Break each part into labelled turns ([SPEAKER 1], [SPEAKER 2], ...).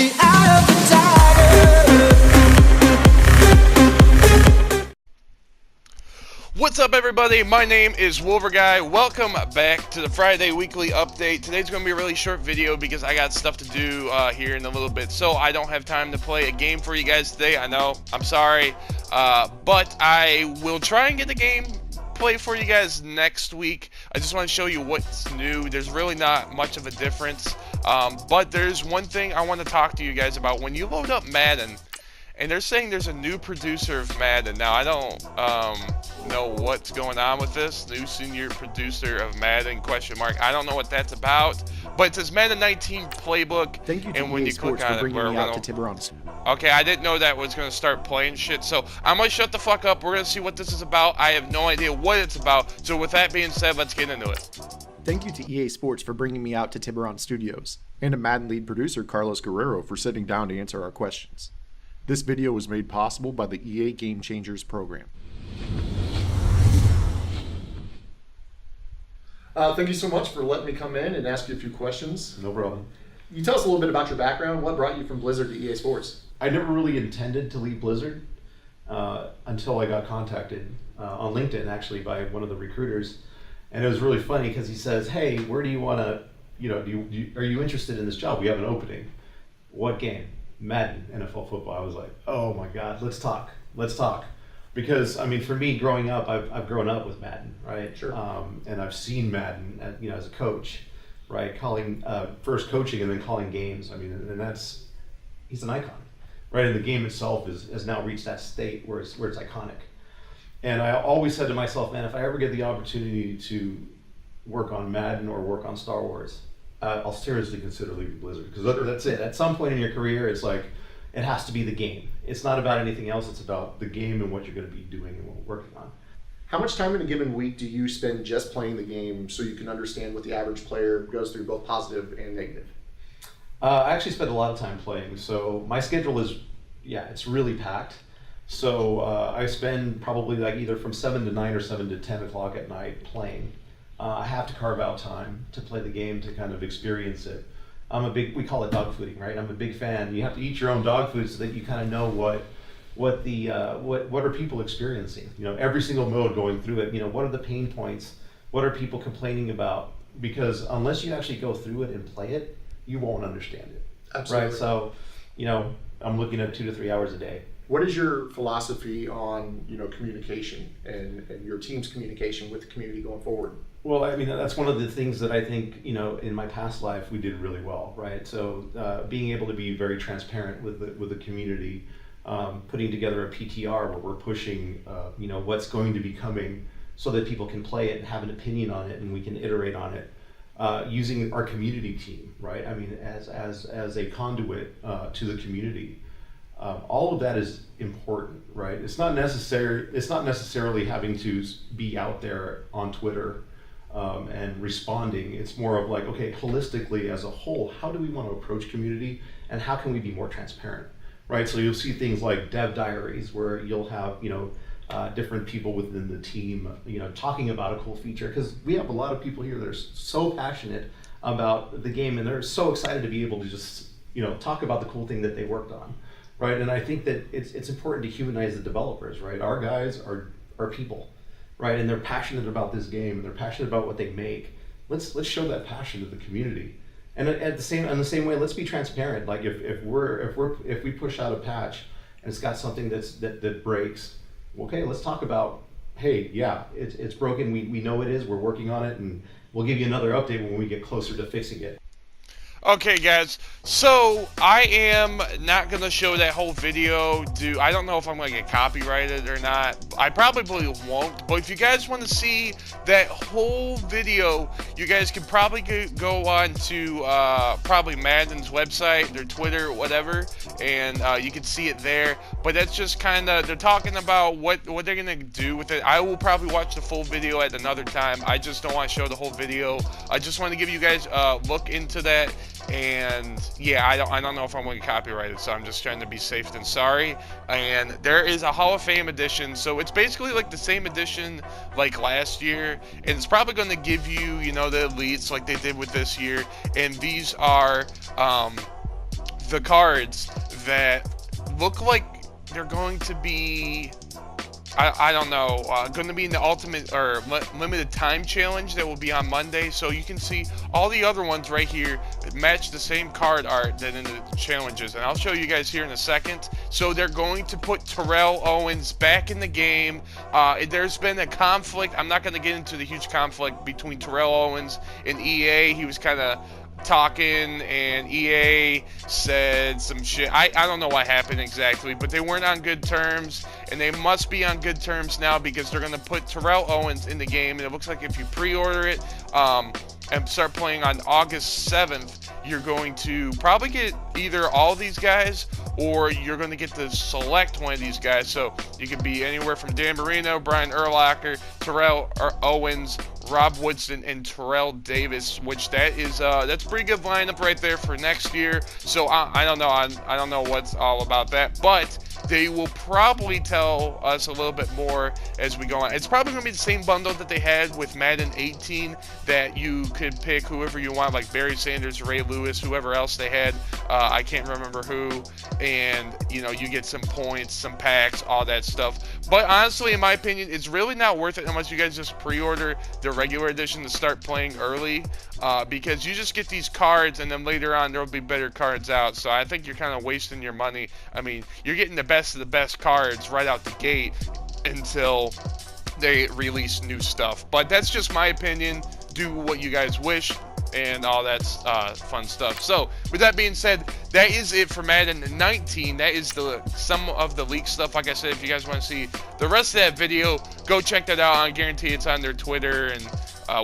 [SPEAKER 1] the eye of the tiger.
[SPEAKER 2] What's up, everybody? My name is Wolverguy. Welcome back to the Friday Weekly Update. Today's going to be a really short video because I got stuff to do here in a little bit, so I don't have time to play a game for you guys today. I know, I'm sorry, but I will try and get the game play for you guys next week. I just want to show you what's new. There's really not much of a difference, but there's one thing I want to talk to you guys about. When you load up Madden, and they're saying there's a new producer of Madden. Now, I don't know what's going on with this. New senior producer of Madden, question mark. I don't know what that's about. But it says Madden19 playbook.
[SPEAKER 3] Thank you to
[SPEAKER 2] and when
[SPEAKER 3] EA
[SPEAKER 2] you
[SPEAKER 3] Sports
[SPEAKER 2] click on
[SPEAKER 3] for bringing
[SPEAKER 2] it,
[SPEAKER 3] me out to Tiburon's.
[SPEAKER 2] Okay, I didn't know that was going to start playing shit. So I'm going to shut the fuck up. We're going to see what this is about. I have no idea what it's about. So with that being said, let's get into it.
[SPEAKER 3] Thank you to EA Sports for bringing me out to Tiburon Studios, and to Madden lead producer Carlos Guerrero for sitting down to answer our questions. This video was made possible by the EA Game Changers program.
[SPEAKER 4] Thank you so much for letting me come in and ask you a few questions.
[SPEAKER 5] No problem.
[SPEAKER 4] You tell us a little bit about your background. What brought you from Blizzard to EA Sports?
[SPEAKER 5] I never really intended to leave Blizzard until I got contacted on LinkedIn, actually, by one of the recruiters. And it was really funny because he says, hey, where do you want to, are you interested in this job? We have an opening. What game? Madden, NFL football. I was like, oh my God, let's talk. Because, I mean, for me, growing up, I've grown up with Madden, right?
[SPEAKER 4] Sure.
[SPEAKER 5] And I've seen Madden, as a coach, right? First coaching and then calling games. I mean, and he's an icon, right? And the game itself has now reached that state where it's iconic. And I always said to myself, man, if I ever get the opportunity to work on Madden or work on Star Wars, I'll seriously consider leaving Blizzard, because that's it. At some point in your career, it's like, it has to be the game. It's not about anything else. It's about the game and what you're going to be doing and what we're working on.
[SPEAKER 4] How much time in a given week do you spend just playing the game so you can understand what the average player goes through, both positive and negative?
[SPEAKER 5] I actually spend a lot of time playing. So my schedule is, it's really packed. So I spend probably like either from 7 to 9 or 7 to 10 o'clock at night playing. I have to carve out time to play the game to kind of experience it. We call it dog fooding, right? I'm a big fan. You have to eat your own dog food so that you kind of know what are people experiencing. Every single mode going through it. What are the pain points? What are people complaining about? Because unless you actually go through it and play it, you won't understand it.
[SPEAKER 4] Absolutely.
[SPEAKER 5] Right. So, I'm looking at 2 to 3 hours a day.
[SPEAKER 4] What is your philosophy on communication and your team's communication with the community going forward?
[SPEAKER 5] Well, I mean, that's one of the things that I think, in my past life we did really well, right? So being able to be very transparent with the community, putting together a PTR where we're pushing, what's going to be coming so that people can play it and have an opinion on it and we can iterate on it, using our community team, right? I mean, as a conduit to the community. All of that is important, right? It's not necessarily having to be out there on Twitter and responding. It's more of like, okay, holistically as a whole, how do we want to approach community and how can we be more transparent, right? So you'll see things like dev diaries where you'll have, different people within the team, talking about a cool feature, because we have a lot of people here that are so passionate about the game and they're so excited to be able to just, talk about the cool thing that they worked on. Right, and I think that it's important to humanize the developers, right? Our guys are people, right? And they're passionate about this game, and they're passionate about what they make. Let's show that passion to the community, and in the same way, let's be transparent. Like if we push out a patch and it's got something that breaks, okay, let's talk about, hey, yeah, it's broken. We know it is. We're working on it, and we'll give you another update when we get closer to fixing it.
[SPEAKER 2] Okay, guys, so I am not going to show that whole video. I don't know if I'm going to get copyrighted or not. I probably won't, but if you guys want to see that whole video, you guys can probably go on to probably Madden's website, their Twitter, whatever, and you can see it there. But that's just kind of, they're talking about what they're going to do with it. I will probably watch the full video at another time. I just don't want to show the whole video. I just want to give you guys a look into that. And yeah, I don't know if I'm going to get copyrighted, so I'm just trying to be safe than sorry. And there is a Hall of Fame edition, so it's basically like the same edition like last year, and it's probably going to give you, the elites like they did with this year. And these are the cards that look like they're going to be, I don't know, going to be in the ultimate or limited time challenge that will be on Monday. So you can see all the other ones right here that match the same card art that in the challenges, and I'll show you guys here in a second. So they're going to put Terrell Owens back in the game. There's been a conflict. I'm not going to get into the huge conflict between Terrell Owens and EA. He was kind of talking, and EA said some shit. I don't know what happened exactly, but they weren't on good terms, and they must be on good terms now because they're going to put Terrell Owens in the game. And it looks like if you pre-order it and start playing on August 7th, you're going to probably get either all of these guys, or you're going to get to select one of these guys. So you could be anywhere from Dan Marino, Brian Urlacher, Terrell Owens, Rob Woodson, and Terrell Davis, which that's a pretty good lineup right there for next year. So I don't know. I don't know what's all about that, but they will probably tell us a little bit more as we go on. It's probably going to be the same bundle that they had with Madden 18, that you could pick whoever you want, like Barry Sanders, Ray Lewis, whoever else they had. I can't remember who. And, you know, you get some points, some packs, all that stuff. But honestly, in my opinion, it's really not worth it unless you guys just pre-order the regular edition to start playing early, because you just get these cards and then later on there will be better cards out. So I think you're kind of wasting your money. I mean, you're getting the best of the best cards right out the gate until they release new stuff. But that's just my opinion. Do what you guys wish and all that's fun stuff. So with that being said, that is it for Madden 19. That is some of the leak stuff. Like I said, if you guys want to see the rest of that video, go check that out. I guarantee it's on their Twitter and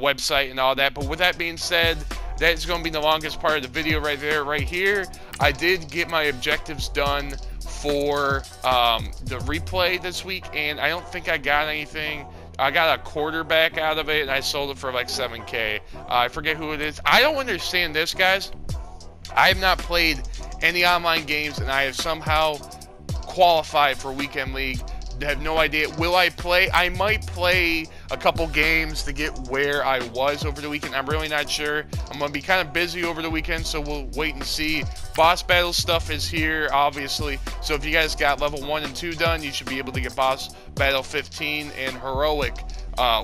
[SPEAKER 2] website and all that. But with that being said, that is going to be the longest part of the video right there, right here. I did get my objectives done for the replay this week, and I don't think I got anything. I got a quarterback out of it, and I sold it for like $7K. I forget who it is. I don't understand this, guys. I have not played any online games, and I have somehow qualified for Weekend League. I have no idea. Will I play? I might play a couple games to get where I was over the weekend. I'm really not sure. I'm going to be kind of busy over the weekend, so we'll wait and see. Boss battle stuff is here, obviously. So if you guys got level 1 and 2 done, you should be able to get boss battle 15 and heroic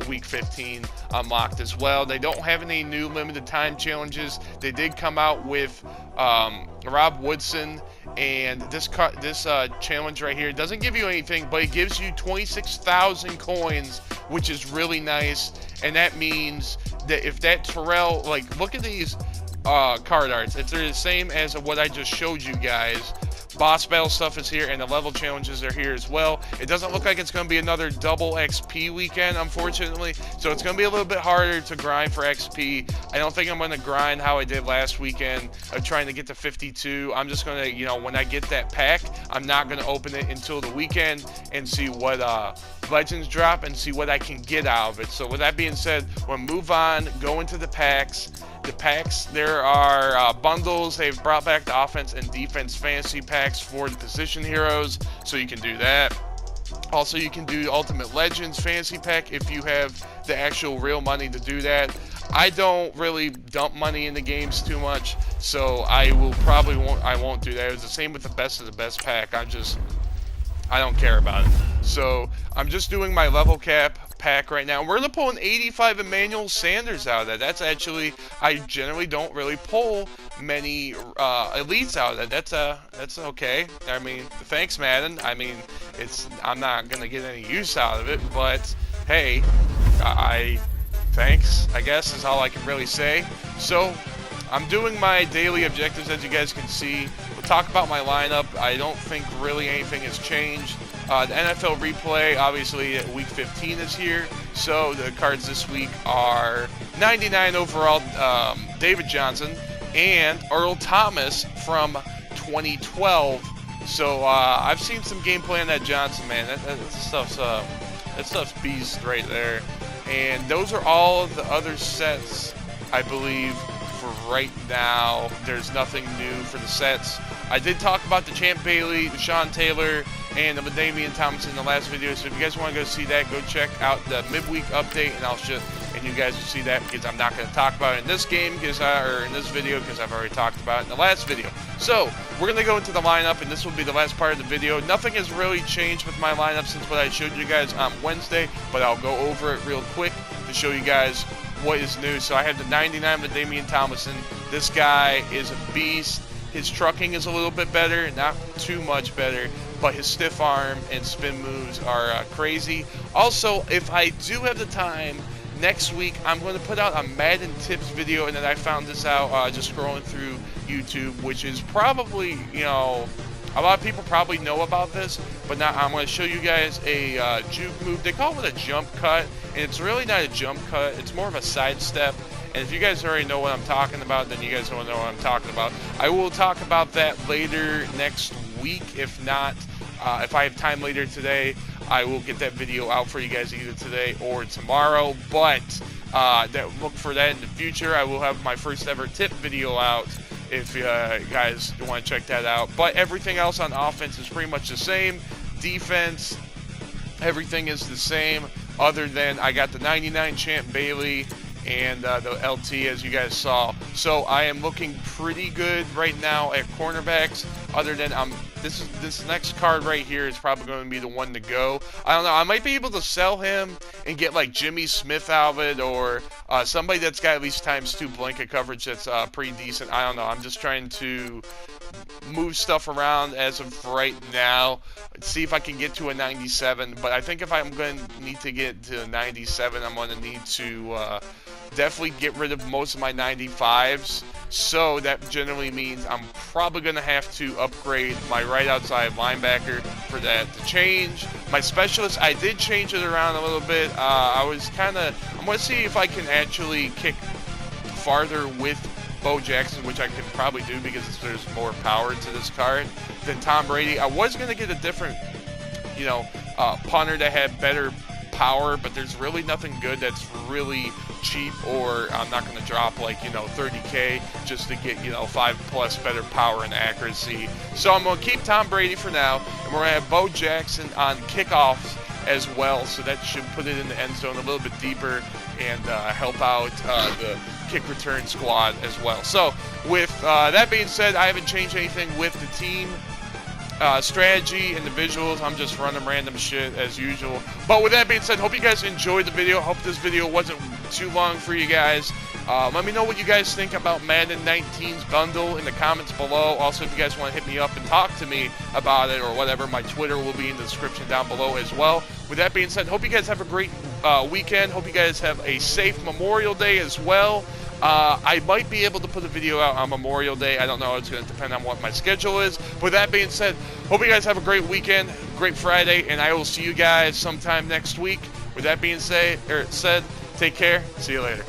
[SPEAKER 2] week 15 unlocked as well. They don't have any new limited time challenges. They did come out with Rob Woodson, and this challenge right here doesn't give you anything, but it gives you 26,000 coins, which is really nice. And that means that if that Terrell, like, look at these card arts, if they're the same as what I just showed you guys. Boss battle stuff is here, and the level challenges are here as well. It doesn't look like it's going to be another double XP weekend, unfortunately, so it's going to be a little bit harder to grind for XP. I don't think I'm going to grind how I did last weekend of trying to get to 52. I'm just going to, you know, when I get that pack, I'm not going to open it until the weekend and see what legends drop and see what I can get out of it. So with that being said, we'll move on, go into the packs. The packs, there are bundles. They've brought back the offense and defense fantasy packs for the position heroes, so you can do that. Also, you can do Ultimate Legends fantasy pack if you have the actual real money to do that. I don't really dump money in the games too much, so I won't do that. It was the same with the best of the best pack. I don't care about it. So I'm just doing my level cap pack right now. We're going to pull an 85 Emmanuel Sanders out of that. That's actually, I generally don't really pull many elites out of that. That's okay. I mean, thanks, Madden. I mean, I'm not going to get any use out of it, but hey, thanks, I guess, is all I can really say. So I'm doing my daily objectives, as you guys can see. We'll talk about my lineup. I don't think really anything has changed. The NFL replay, obviously, week 15 is here. So the cards this week are 99 overall, David Johnson, and Earl Thomas from 2012. So I've seen some gameplay on that Johnson, man. That stuff's beast right there. And those are all of the other sets, I believe, for right now. There's nothing new for the sets. I did talk about the Champ Bailey, Sean Taylor, and the Madden Thompson in the last video. So if you guys want to go see that, go check out the midweek update, and I'll show. And you guys will see that because I'm not going to talk about it in this game or in this video because I've already talked about it in the last video. So we're going to go into the lineup, and this will be the last part of the video. Nothing has really changed with my lineup since what I showed you guys on Wednesday, but I'll go over it real quick to show you guys what is new. So I have the 99 with Damian Thomason. This guy is a beast. His trucking is a little bit better, not too much better, but his stiff arm and spin moves are crazy. Also, if I do have the time, next week I'm going to put out a Madden tips video, and then I found this out just scrolling through YouTube, which is probably, you know, a lot of people probably know about this, but now I'm going to show you guys a juke move. They call it a jump cut, and it's really not a jump cut. It's more of a sidestep. And if you guys already know what I'm talking about, then you guys don't know what I'm talking about. I will talk about that later next week. If not, if I have time later today, I will get that video out for you guys either today or tomorrow. But look for that in the future. I will have my first ever tip video out if you guys want to check that out. But everything else on offense is pretty much the same. Defense, everything is the same, other than I got the 99 Champ Bailey and the LT, as you guys saw. So I am looking pretty good right now at cornerbacks, other than this next card right here is probably going to be the one to go. I don't know, I might be able to sell him and get like Jimmy Smith out of it, or somebody that's got at least ×2 blanket coverage that's pretty decent. I don't know, I'm just trying to move stuff around as of right now, see if I can get to a 97. But I think if I'm going to need to get to a 97, I'm going to need to definitely get rid of most of my 95s. So that generally means I'm probably going to have to upgrade my right outside linebacker for that to change. My specialist, I did change it around a little bit. I'm going to see if I can actually kick farther with Bo Jackson, which I can probably do because there's more power to this card than Tom Brady. I was going to get a different, you know, punter that had better power, but there's really nothing good that's really cheap, or I'm not going to drop like, you know, 30K just to get, you know, 5+ better power and accuracy. So I'm going to keep Tom Brady for now, and we're going to have Bo Jackson on kickoffs as well, so that should put it in the end zone a little bit deeper and help out the kick return squad as well. So with that being said, I haven't changed anything with the team strategy and the visuals. I'm just running random shit as usual. But with that being said, hope you guys enjoyed the video. Hope this video wasn't too long for you guys. Let me know what you guys think about Madden 19's bundle in the comments below. Also, if you guys want to hit me up and talk to me about it or whatever, my Twitter will be in the description down below as well. With that being said, hope you guys have a great weekend. Hope you guys have a safe Memorial Day as well. I might be able to put a video out on Memorial Day. I don't know. It's going to depend on what my schedule is. With that being said, hope you guys have a great weekend, great Friday, and I will see you guys sometime next week. With that being said, take care. See you later.